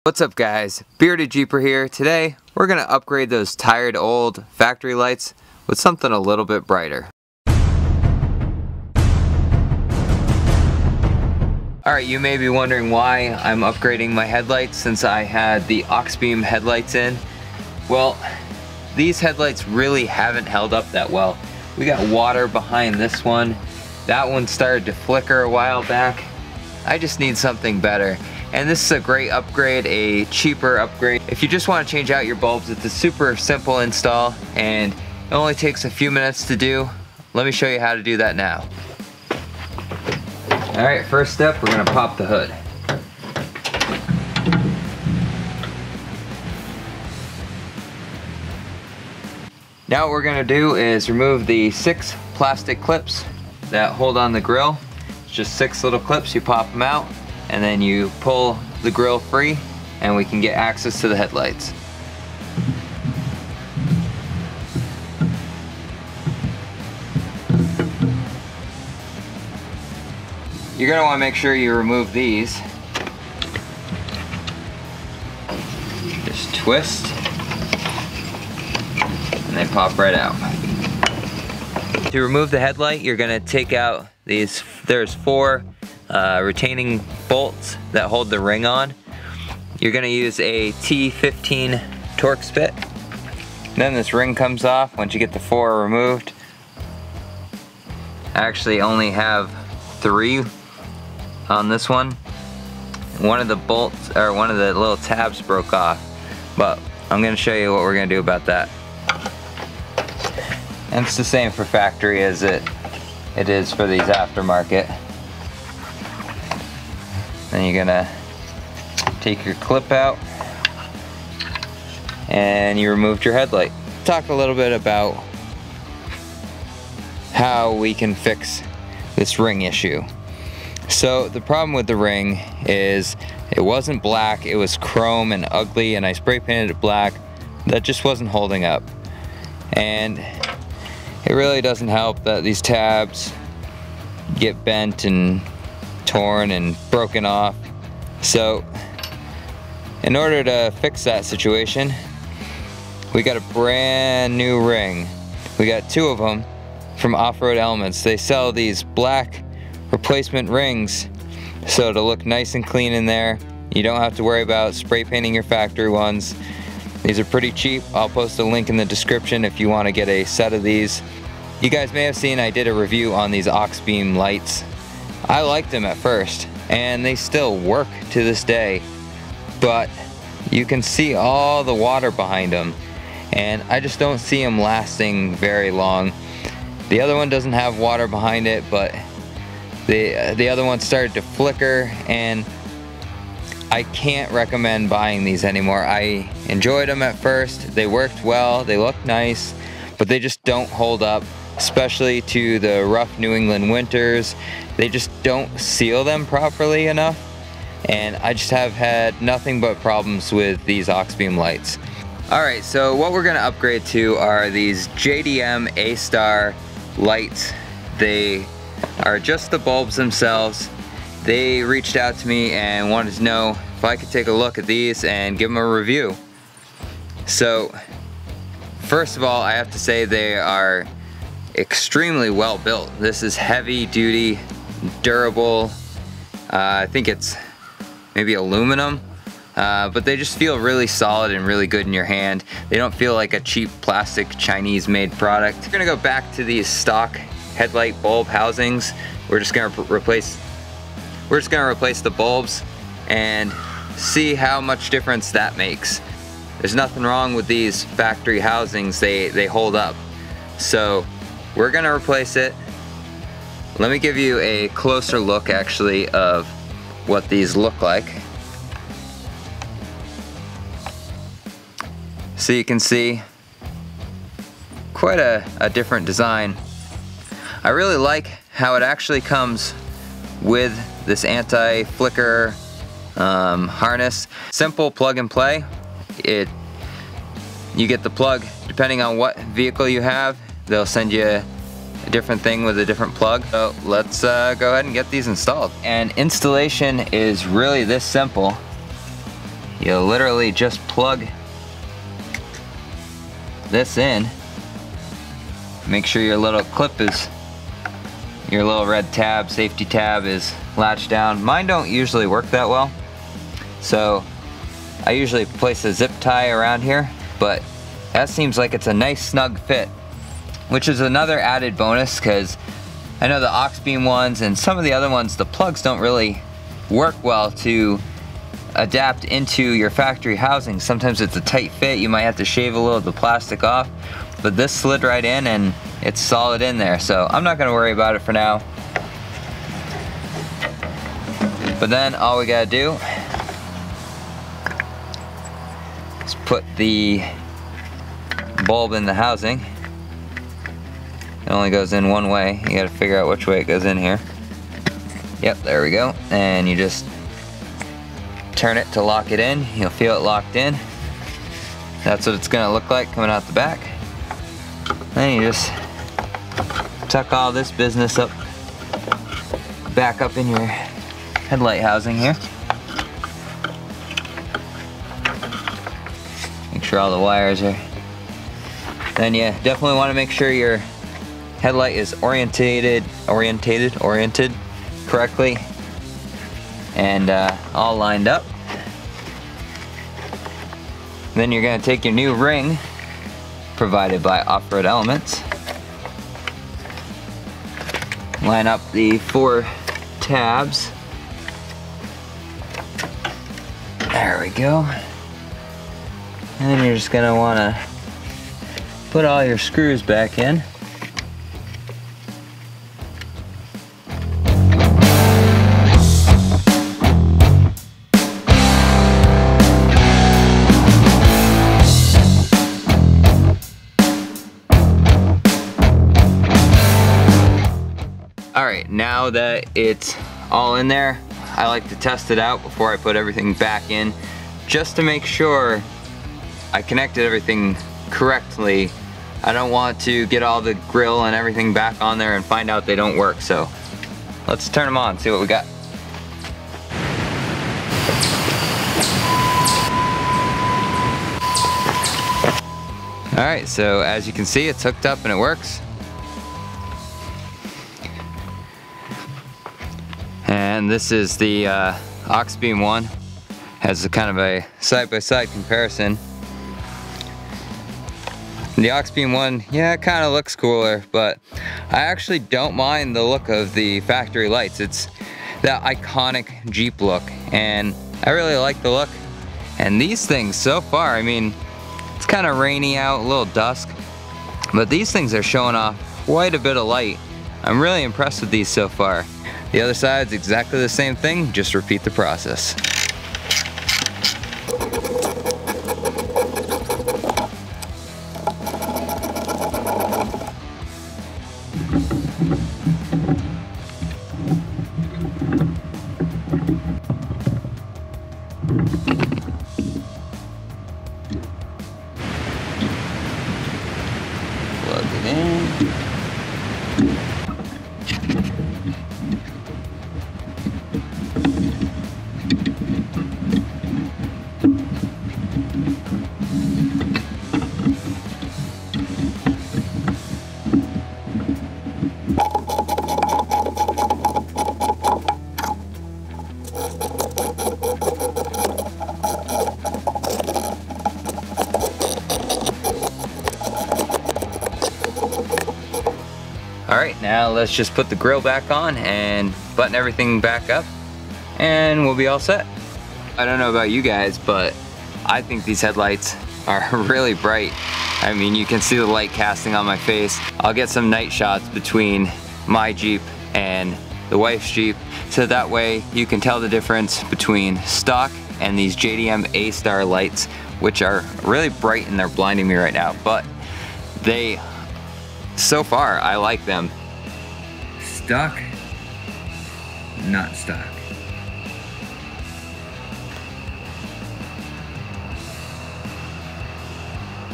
What's up guys, Bearded Jeeper here. Today we're going to upgrade those tired old factory lights with something a little bit brighter. Alright, you may be wondering why I'm upgrading my headlights since I had the aux beam headlights in. Well, these headlights really haven't held up that well. We got water behind this one. That one started to flicker a while back. I just need something better. And this is a great upgrade, a cheaper upgrade. If you just want to change out your bulbs, it's a super simple install and it only takes a few minutes to do. Let me show you how to do that now. Alright, first step, we're going to pop the hood. Now what we're going to do is remove the 6 plastic clips that hold on the grill. It's just 6 little clips, you pop them out and then you pull the grill free and we can get access to the headlights. You're going to want to make sure you remove these. Just twist and they pop right out. To remove the headlight, you're going to take out these, there's 4 retaining bolts that hold the ring on. You're going to use a T15 Torx bit. Then this ring comes off once you get the 4 removed. I actually only have 3 on this one. One of the bolts, or one of the little tabs broke off, but I'm going to show you what we're going to do about that. And it's the same for factory as it is for these aftermarket. Then you're gonna take your clip out and you removed your headlight. Talk a little bit about how we can fix this ring issue. So the problem with the ring is it wasn't black, it was chrome and ugly, and I spray painted it black. That just wasn't holding up. And it really doesn't help that these tabs get bent and torn and broken off. So in order to fix that situation, we got a brand new ring. We got 2 of them from Off-Road Elements. They sell these black replacement rings so to look nice and clean in there. You don't have to worry about spray painting your factory ones. These are pretty cheap. I'll post a link in the description if you want to get a set of these. You guys may have seen I did a review on these aux beam lights. I liked them at first and they still work to this day, but you can see all the water behind them and I just don't see them lasting very long. The other one doesn't have water behind it, but the other one started to flicker and I can't recommend buying these anymore. I enjoyed them at first, they worked well, they looked nice, but they just don't hold up, especially to the rough New England winters. They just don't seal them properly enough, and I just have had nothing but problems with these aux beam lights. Alright, so what we're going to upgrade to are these JDM ASTAR lights. They are just the bulbs themselves. They reached out to me and wanted to know if I could take a look at these and give them a review. So first of all, I have to say they are extremely well built. This is heavy duty, durable. I think it's maybe aluminum, but they just feel really solid and really good in your hand. They don't feel like a cheap plastic Chinese made product. We're gonna go back to these stock headlight bulb housings. We're just gonna replace the bulbs and see how much difference that makes. There's nothing wrong with these factory housings. They hold up. So we're gonna replace it. Let me give you a closer look actually of what these look like. So you can see quite a different design. I really like how it actually comes with this anti-flicker harness. Simple plug and play. You get the plug depending on what vehicle you have. They'll send you a different thing with a different plug. So let's go ahead and get these installed. And installation is really this simple. you literally just plug this in. Make sure your little clip is, your little red tab, safety tab is latched down. Mine don't usually work that well, so I usually place a zip tie around here, but that seems like it's a nice snug fit, which is another added bonus, because I know the aux beam ones and some of the other ones, the plugs don't really work well to adapt into your factory housing. Sometimes it's a tight fit, you might have to shave a little of the plastic off, but this slid right in and it's solid in there, so I'm not gonna worry about it for now. But then all we gotta do is put the bulb in the housing. It only goes in one way. You gotta figure out which way it goes in here. Yep, there we go. And you just turn it to lock it in. You'll feel it locked in. That's what it's gonna look like coming out the back. Then you just tuck all this business up, back up in your headlight housing here. Make sure all the wires are. Then you definitely want to make sure your headlight is oriented correctly and all lined up. Then you're going to take your new ring provided by Off-Road Elements, line up the 4 tabs. There we go. And then you're just going to want to put all your screws back in. Alright, now that it's all in there, I like to test it out before I put everything back in, just to make sure I connected everything correctly. I don't want to get all the grill and everything back on there and find out they don't work, so let's turn them on, see what we got. Alright, so as you can see, it's hooked up and it works. And this is the aux beam one. Has a kind of a side-by-side comparison. The aux beam one, yeah, it kind of looks cooler, but I actually don't mind the look of the factory lights. It's that iconic Jeep look, and I really like the look. And these things so far, I mean, it's kind of rainy out, a little dusk, but these things are showing off quite a bit of light. I'm really impressed with these so far. The other side's exactly the same thing, just repeat the process. Plug it in. Alright, now let's just put the grill back on and button everything back up and we'll be all set. I don't know about you guys, but I think these headlights are really bright. I mean, you can see the light casting on my face. I'll get some night shots between my Jeep and the wife's Jeep, so that way you can tell the difference between stock and these JDM ASTAR lights, which are really bright and they're blinding me right now, but they, so far, I like them. Stock, not stock.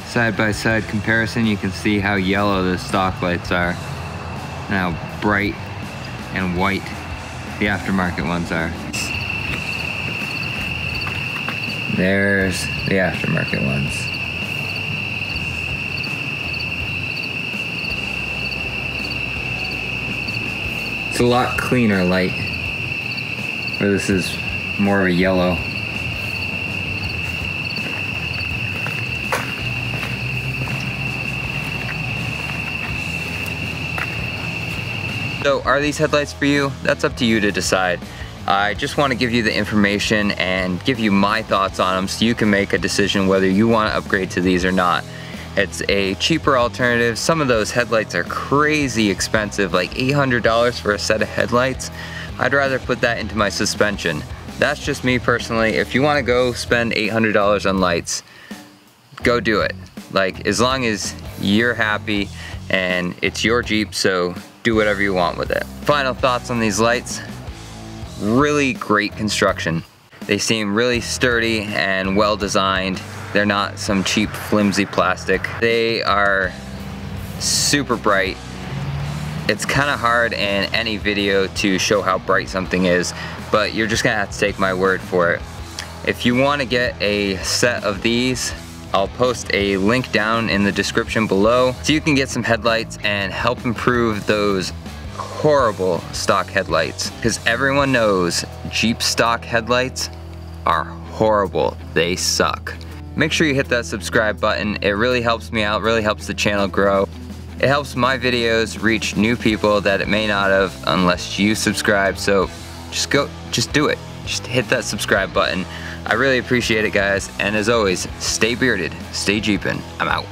Side-by-side comparison, you can see how yellow the stock lights are and how bright and white the aftermarket ones are. There's the aftermarket ones. It's a lot cleaner light, where this is more of a yellow. So are these headlights for you? That's up to you to decide. I just want to give you the information and give you my thoughts on them so you can make a decision whether you want to upgrade to these or not. It's a cheaper alternative. Some of those headlights are crazy expensive, like $800 for a set of headlights. I'd rather put that into my suspension. That's just me personally. If you want to go spend $800 on lights, go do it. Like, as long as you're happy and it's your Jeep, so do whatever you want with it. Final thoughts on these lights. Really great construction. They seem really sturdy and well designed. They're not some cheap flimsy plastic. They are super bright. It's kind of hard in any video to show how bright something is, but you're just gonna have to take my word for it. If you want to get a set of these, I'll post a link down in the description below so you can get some headlights and help improve those horrible stock headlights, because everyone knows Jeep stock headlights are horrible. They suck. Make sure you hit that subscribe button. It really helps me out, really helps the channel grow. It helps my videos reach new people that it may not have unless you subscribe. So just do it. Just hit that subscribe button. I really appreciate it, guys. And as always, stay bearded, stay Jeepin'. I'm out.